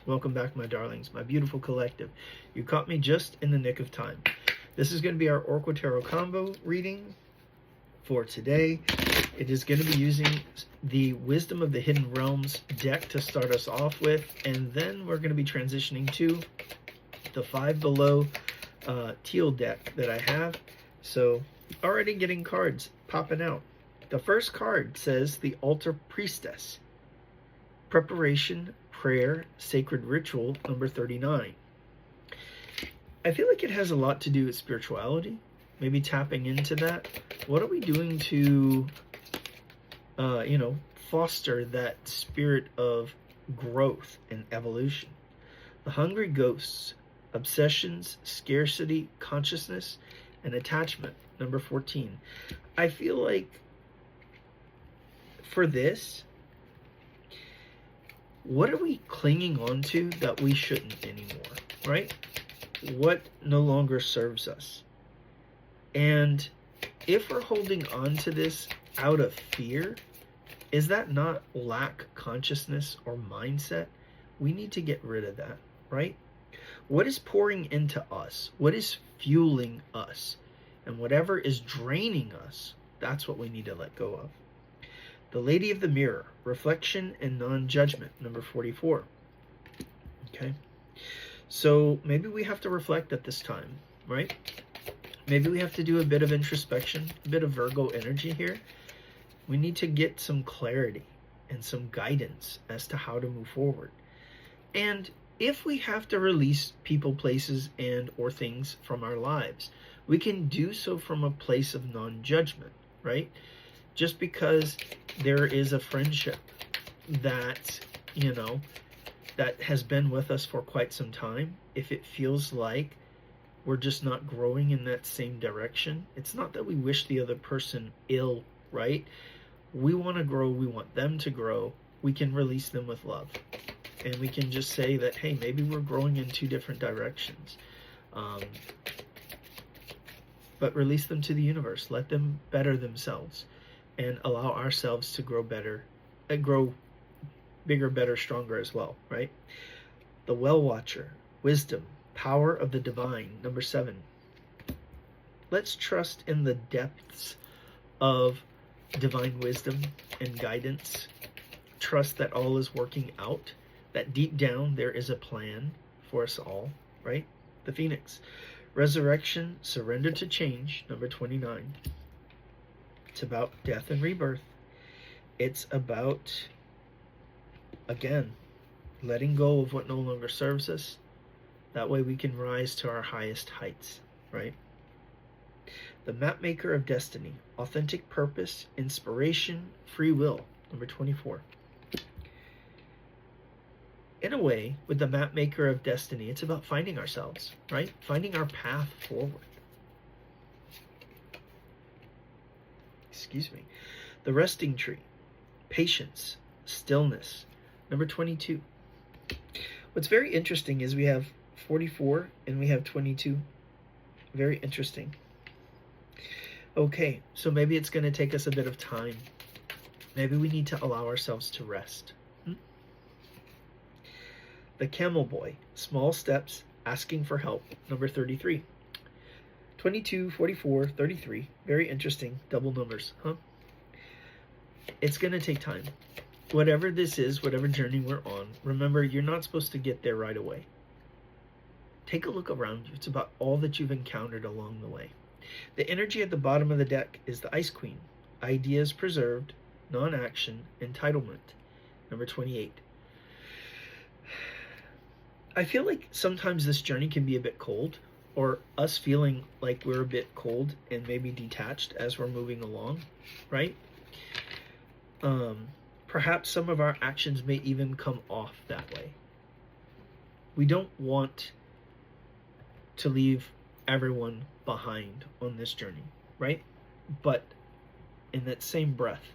Welcome back, my darlings, my beautiful collective. You caught me just in the nick of time. This is going to be our Oracle Tarot combo reading for today. It is going to be using the Wisdom of the Hidden Realms deck to start us off with, and then we're going to be transitioning to the Five Below teal deck that I have. So already getting cards popping out. The first card says the Altar Priestess. Preparation, prayer, sacred ritual, number 39. I feel like it has a lot to do with spirituality, maybe tapping into that. What are we doing to, foster that spirit of growth and evolution? The Hungry Ghosts, obsessions, scarcity, consciousness, and attachment, number 14. I feel like for this, what are we clinging on to that we shouldn't anymore, right? What no longer serves us? And if we're holding on to this out of fear, is that not lack consciousness or mindset? We need to get rid of that, right? What is pouring into us? What is fueling us? And whatever is draining us, that's what we need to let go of. The Lady of the Mirror, reflection and non-judgment, number 44. Okay, so maybe we have to reflect at this time, right? Maybe we have to do a bit of introspection, a bit of Virgo energy here. We need to get some clarity and some guidance as to how to move forward. And if we have to release people, places, and or things from our lives, we can do so from a place of non-judgment, right? Just because there is a friendship that, that has been with us for quite some time, if it feels like we're just not growing in that same direction, it's not that we wish the other person ill, right? We want to grow, we want them to grow, we can release them with love. And we can just say that, hey, maybe we're growing in two different directions. But release them to the universe, let them better themselves, and allow ourselves to grow better, and grow bigger, better, stronger as well, right? The Well Watcher, wisdom, power of the divine, number 7. Let's trust in the depths of divine wisdom and guidance. Trust that all is working out, that deep down there is a plan for us all, right? The Phoenix, resurrection, surrender to change, number 29. It's about death and rebirth. It's about, again, letting go of what no longer serves us. That way we can rise to our highest heights, right? The Mapmaker of Destiny, authentic purpose, inspiration, free will, number 24. In a way, with the Mapmaker of Destiny, it's about finding ourselves, right? Finding our path forward. Excuse me. The Resting Tree, patience, stillness, number 22. What's very interesting is we have 44 and we have 22. Very interesting. Okay, so maybe it's going to take us a bit of time. Maybe we need to allow ourselves to rest. The Camel Boy, small steps, asking for help, number 33. 22, 44, 33. Very interesting. Double numbers, huh? It's going to take time. Whatever this is, whatever journey we're on, remember, you're not supposed to get there right away. Take a look around you. It's about all that you've encountered along the way. The energy at the bottom of the deck is the Ice Queen. Ideas preserved, non-action, entitlement, number 28. I feel like sometimes this journey can be a bit cold, or us feeling like we're a bit cold and maybe detached as we're moving along, right? Perhaps some of our actions may even come off that way. We don't want to leave everyone behind on this journey, right? But in that same breath,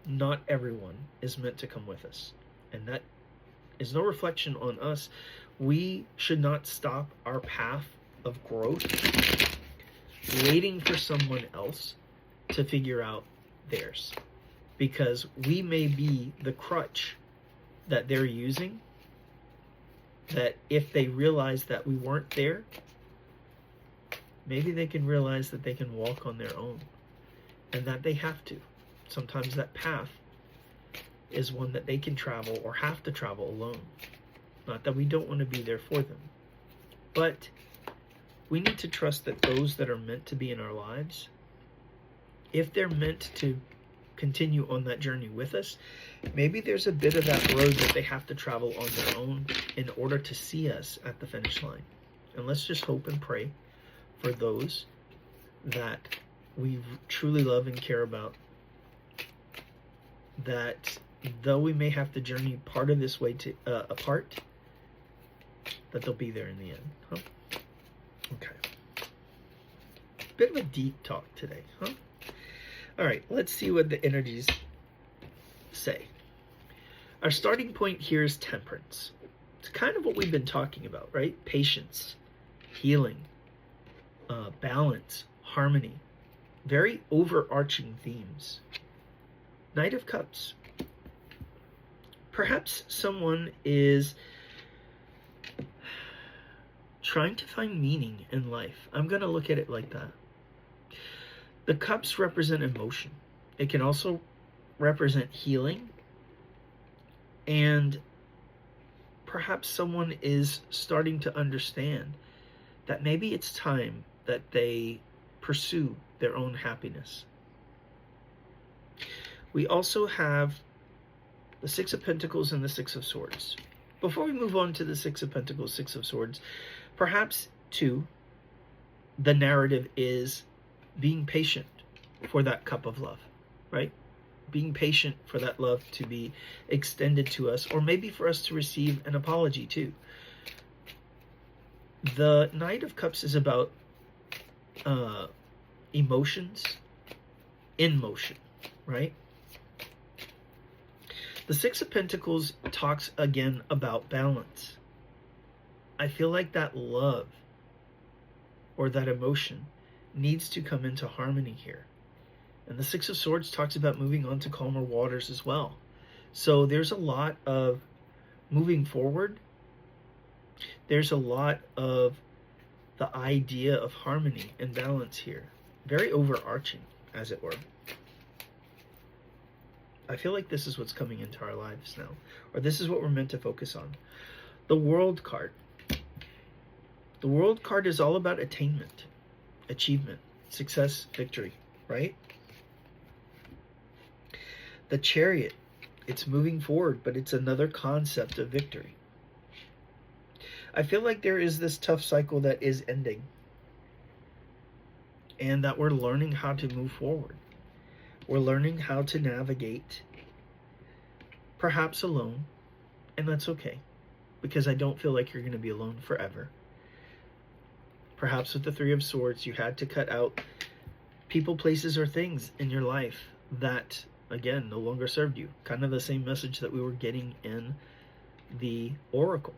not everyone is meant to come with us. And that is no reflection on us. We should not stop our path of growth waiting for someone else to figure out theirs, because we may be the crutch that they're using that if they realize that we weren't there, maybe they can realize that they can walk on their own and that they have to. Sometimes that path is one that they can travel or have to travel alone. Not that we don't want to be there for them, but we need to trust that those that are meant to be in our lives, if they're meant to continue on that journey with us, maybe there's a bit of that road that they have to travel on their own in order to see us at the finish line. And let's just hope and pray for those that we truly love and care about, that though we may have to journey part of this way to apart, that they'll be there in the end. Huh? Okay. Bit of a deep talk today, huh? All right, let's see what the energies say. Our starting point here is temperance. It's kind of what we've been talking about, right? Patience, healing, balance, harmony. Very overarching themes. Knight of Cups. Perhaps someone is trying to find meaning in life. I'm going to look at it like that. The cups represent emotion. It can also represent healing. And perhaps someone is starting to understand that maybe it's time that they pursue their own happiness. We also have the Six of Pentacles and the Six of Swords. Before we move on to the Six of Pentacles, Six of Swords, perhaps, too, the narrative is being patient for that cup of love, right? Being patient for that love to be extended to us, or maybe for us to receive an apology, too. The Knight of Cups is about emotions in motion, right? The Six of Pentacles talks again about balance. I feel like that love or that emotion needs to come into harmony here. And the Six of Swords talks about moving on to calmer waters as well. So there's a lot of moving forward. There's a lot of the idea of harmony and balance here. Very overarching, as it were. I feel like this is what's coming into our lives now. Or this is what we're meant to focus on. The World card. The World card is all about attainment, achievement, success, victory, right? The Chariot, it's moving forward, but it's another concept of victory. I feel like there is this tough cycle that is ending, and that we're learning how to move forward. We're learning how to navigate, perhaps alone, and that's okay, because I don't feel like you're going to be alone forever. Perhaps with the Three of Swords, you had to cut out people, places, or things in your life that, again, no longer served you. Kind of the same message that we were getting in the Oracle.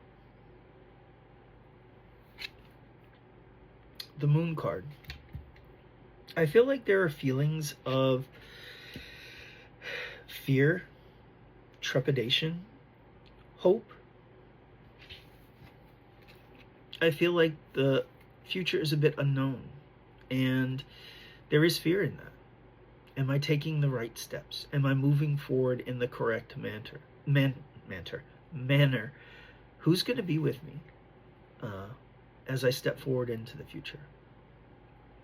The Moon card. I feel like there are feelings of fear, trepidation, hope. I feel like the future is a bit unknown, and there is fear in that. Am I taking the right steps? Am I moving forward in the correct manner? Who's going to be with me as I step forward into the future?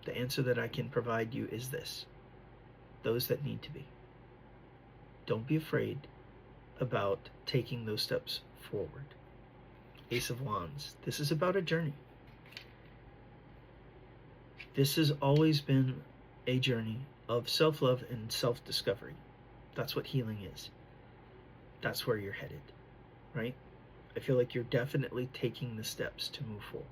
The answer that I can provide you is this: those that need to be. Don't be afraid about taking those steps forward. Ace of Wands. This is about a journey. This has always been a journey of self-love and self-discovery. That's what healing is. That's where you're headed, right? I feel like you're definitely taking the steps to move forward.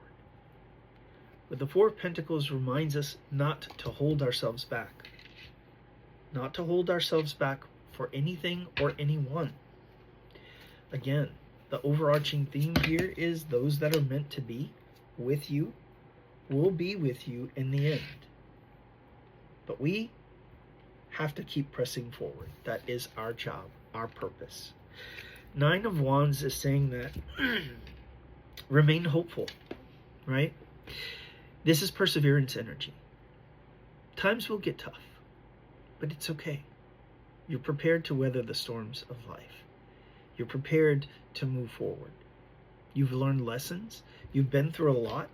But the Four of Pentacles reminds us not to hold ourselves back. Not to hold ourselves back for anything or anyone. Again, the overarching theme here is those that are meant to be with you will be with you in the end. But we have to keep pressing forward. That is our job, our purpose. Nine of Wands is saying that Remain hopeful, right? This is perseverance energy. Times will get tough, but it's okay. You're prepared to weather the storms of life. You're prepared to move forward. You've learned lessons. You've been through a lot.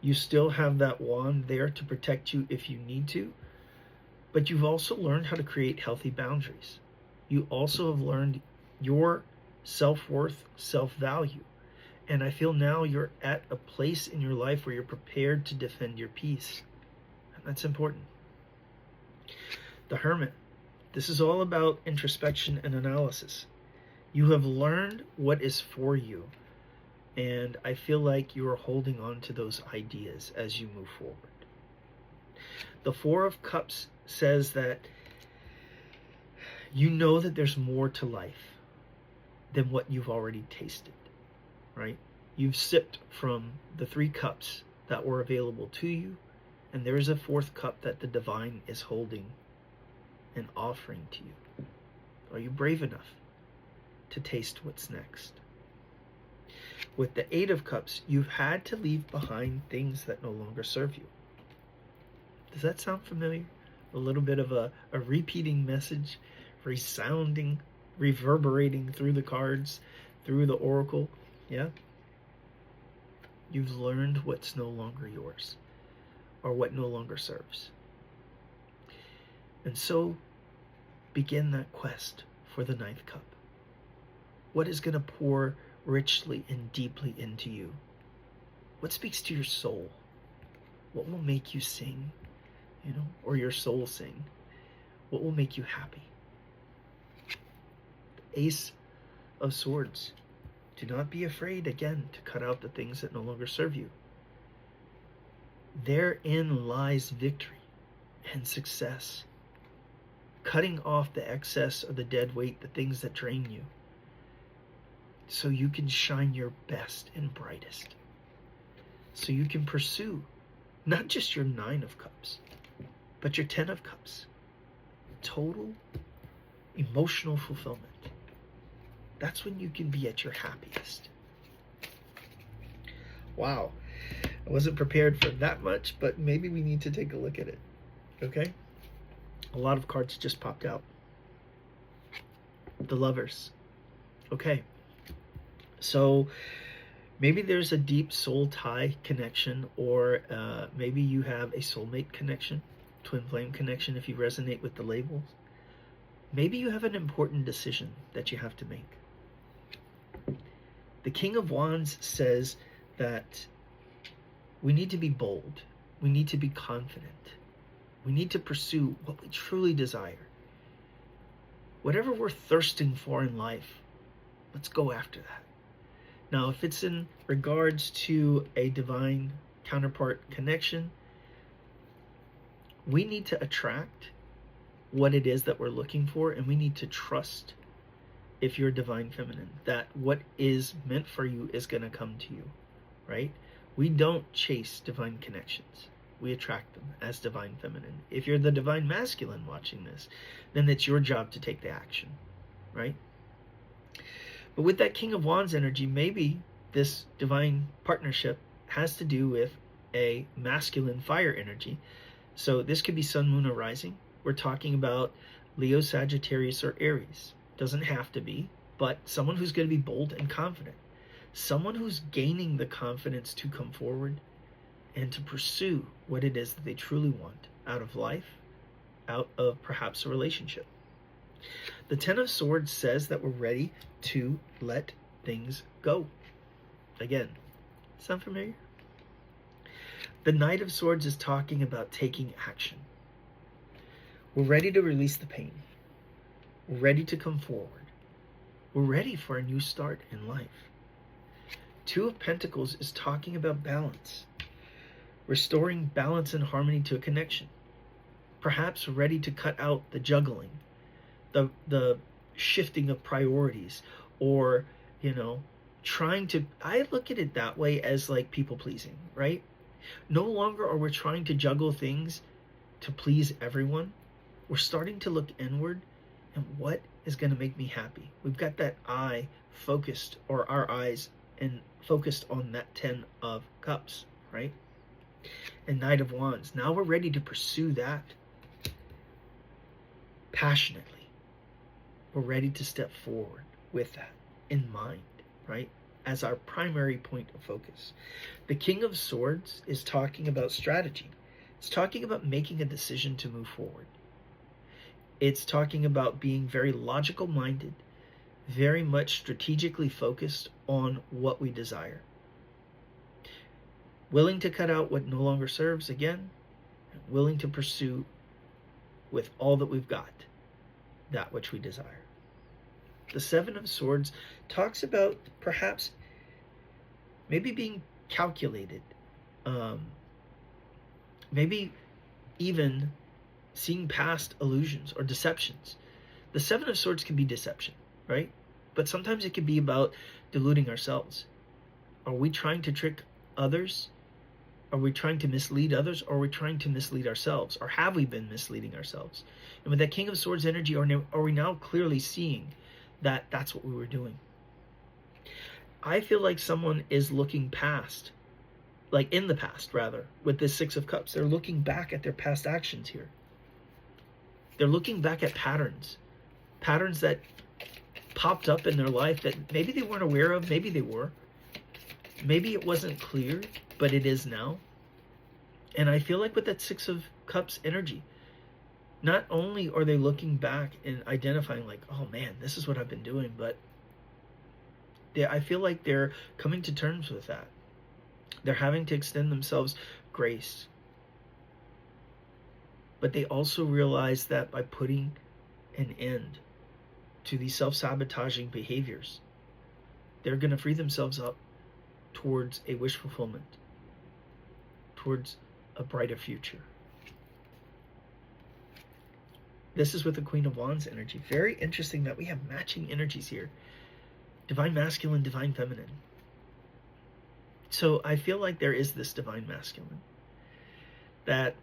You still have that wand there to protect you if you need to. But you've also learned how to create healthy boundaries. You also have learned your self-worth, self-value. And I feel now you're at a place in your life where you're prepared to defend your peace. And that's important. The Hermit. This is all about introspection and analysis. You have learned what is for you. And I feel like you are holding on to those ideas as you move forward. The Four of Cups says that you know that there's more to life than what you've already tasted, right? You've sipped from the 3 cups that were available to you, and there is a 4th cup that the divine is holding and offering to you. Are you brave enough to taste what's next? With the 8 of Cups, you've had to leave behind things that no longer serve you. Does that sound familiar? A little bit of a repeating message, resounding, reverberating through the cards, through the oracle. Yeah? You've learned what's no longer yours, or what no longer serves. And so, begin that quest for the 9th cup. What is going to pour richly and deeply into you? What speaks to your soul? What will make you sing, or your soul sing? What will make you happy? The Ace of Swords. Do not be afraid, again, to cut out the things that no longer serve you. Therein lies victory and success. Cutting off the excess or the dead weight, the things that drain you, so you can shine your best and brightest. So you can pursue not just your 9 of Cups, but your 10 of Cups. Total emotional fulfillment. That's when you can be at your happiest. Wow. I wasn't prepared for that much, but maybe we need to take a look at it. Okay? A lot of cards just popped out. The Lovers. Okay. So maybe there's a deep soul tie connection, or maybe you have a soulmate connection, twin flame connection if you resonate with the labels. Maybe you have an important decision that you have to make. The King of Wands says that we need to be bold. We need to be confident. We need to pursue what we truly desire. Whatever we're thirsting for in life, let's go after that. Now, if it's in regards to a divine counterpart connection, we need to attract what it is that we're looking for, and we need to trust, if you're divine feminine, that what is meant for you is going to come to you, right? We don't chase divine connections. We attract them as divine feminine. If you're the divine masculine watching this, then it's your job to take the action, right? But with that King of Wands energy, maybe this divine partnership has to do with a masculine fire energy. So this could be Sun, Moon, or Rising. We're talking about Leo, Sagittarius, or Aries. Doesn't have to be, but someone who's going to be bold and confident. Someone who's gaining the confidence to come forward and to pursue what it is that they truly want out of life, out of perhaps a relationship. The 10 of Swords says that we're ready to let things go. Again, sound familiar? The Knight of Swords is talking about taking action. We're ready to release the pain. We're ready to come forward. We're ready for a new start in life. 2 of Pentacles is talking about balance. Restoring balance and harmony to a connection. Perhaps ready to cut out the juggling, the shifting of priorities, or, trying to, I look at it that way as like people pleasing, right? No longer are we trying to juggle things to please everyone. We're starting to look inward and what is going to make me happy. We've got that eye focused, or our eyes and focused on that 10 of Cups, right? And Knight of Wands. Now we're ready to pursue that passionately. We're ready to step forward with that in mind, right? As our primary point of focus. The King of Swords is talking about strategy. It's talking about making a decision to move forward. It's talking about being very logical minded, very much strategically focused on what we desire. Willing to cut out what no longer serves, again, willing to pursue with all that we've got that which we desire. The Seven of Swords talks about perhaps maybe being calculated, maybe even seeing past illusions or deceptions. The Seven of Swords can be deception, right? But sometimes it can be about deluding ourselves. Are we trying to trick others? Are we trying to mislead others? Or are we trying to mislead ourselves? Or have we been misleading ourselves? And with that King of Swords energy, are we now clearly seeing that that's what we were doing? I feel like someone is looking past, like in the past rather, with this Six of Cups. They're looking back at their past actions here. They're looking back at patterns that popped up in their life that maybe they weren't aware of, maybe they were. Maybe it wasn't clear, but it is now. And I feel like with that Six of Cups energy, not only are they looking back and identifying like, oh man, this is what I've been doing, but I feel like they're coming to terms with that. They're having to extend themselves grace. But they also realize that by putting an end to these self-sabotaging behaviors, they're going to free themselves up towards a wish fulfillment, towards a brighter future. This is with the Queen of Wands energy. Very interesting that we have matching energies here. Divine Masculine, Divine Feminine. So I feel like there is this Divine Masculine that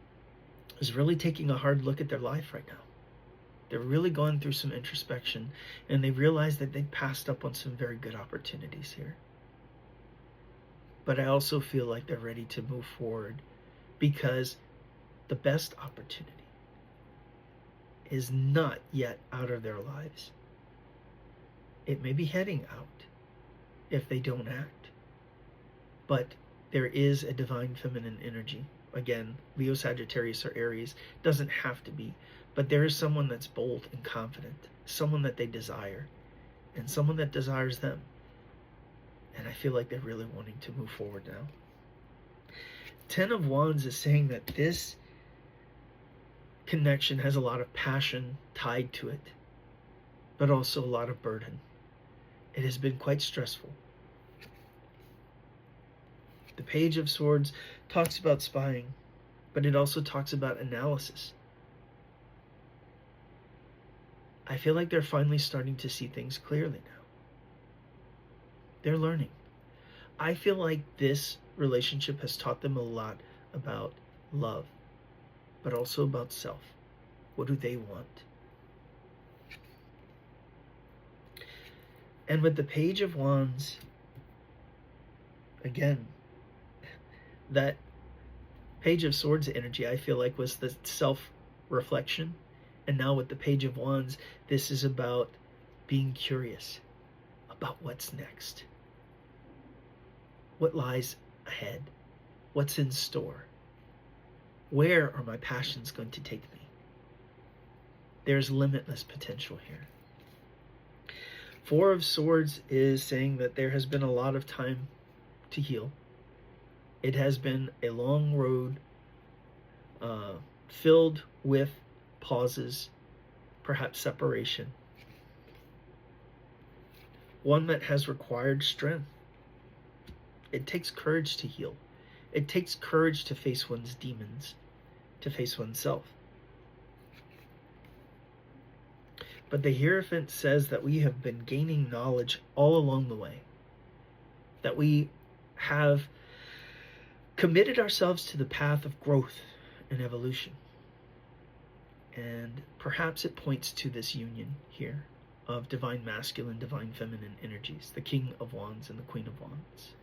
is really taking a hard look at their life right now. They're really going through some introspection, and they realize that they passed up on some very good opportunities here. But I also feel like they're ready to move forward because the best opportunity is not yet out of their lives. It may be heading out if they don't act. But there is a divine feminine energy. Again, Leo, Sagittarius, or Aries. Doesn't have to be. But there is someone that's bold and confident. Someone that they desire. And someone that desires them. And I feel like they're really wanting to move forward now. 10 of Wands is saying that this connection has a lot of passion tied to it, but also a lot of burden. It has been quite stressful. The Page of Swords talks about spying, but it also talks about analysis. I feel like they're finally starting to see things clearly now. They're learning. I feel like this relationship has taught them a lot about love, but also about self. What do they want? And with the Page of Wands, again, that Page of Swords energy, I feel like, was the self-reflection. And now with the Page of Wands, this is about being curious about what's next. What lies ahead? What's in store? Where are my passions going to take me? There's limitless potential here. Four of Swords is saying that there has been a lot of time to heal. It has been a long road filled with pauses, perhaps separation. One that has required strength. It takes courage to heal. It takes courage to face one's demons, to face oneself. But the Hierophant says that we have been gaining knowledge all along the way, that we have committed ourselves to the path of growth and evolution. And perhaps it points to this union here of divine masculine, divine feminine energies, the King of Wands and the Queen of Wands,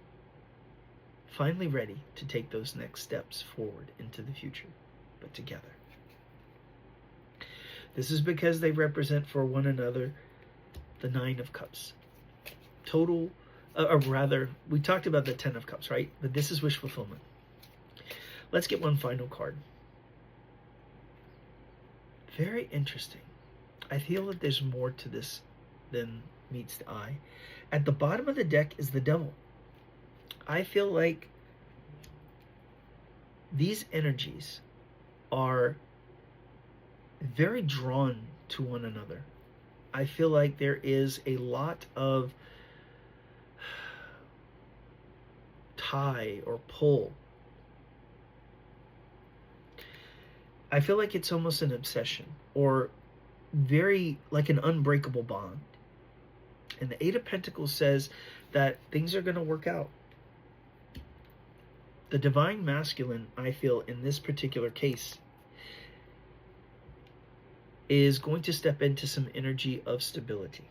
finally ready to take those next steps forward into the future, but together. This is because they represent for one another the Nine of Cups. Total, or rather, we talked about the Ten of Cups, right? But this is wish fulfillment. Let's get one final card. Very interesting. I feel that there's more to this than meets the eye. At the bottom of the deck is the Devil. I feel like these energies are very drawn to one another. I feel like there is a lot of tie or pull. I feel like it's almost an obsession, or very like an unbreakable bond. And the Eight of Pentacles says that things are going to work out. The divine masculine, I feel, in this particular case, is going to step into some energy of stability.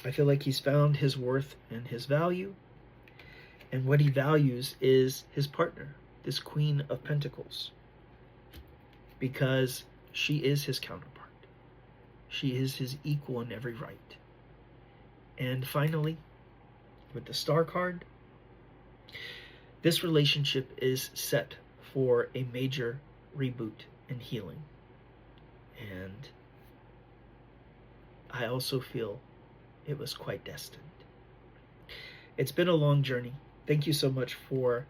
I feel like he's found his worth and his value, and what he values is his partner, this Queen of Pentacles, because she is his counterpart. She is his equal in every right. And finally, with the Star card, this relationship is set for a major reboot and healing. And I also feel it was quite destined. It's been a long journey. Thank you so much for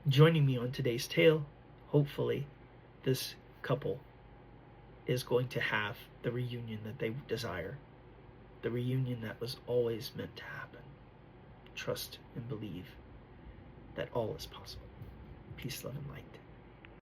joining me on today's tale. Hopefully, this couple is going to have the reunion that they desire, the reunion that was always meant to happen. Trust and believe that all is possible. Peace, love, and light.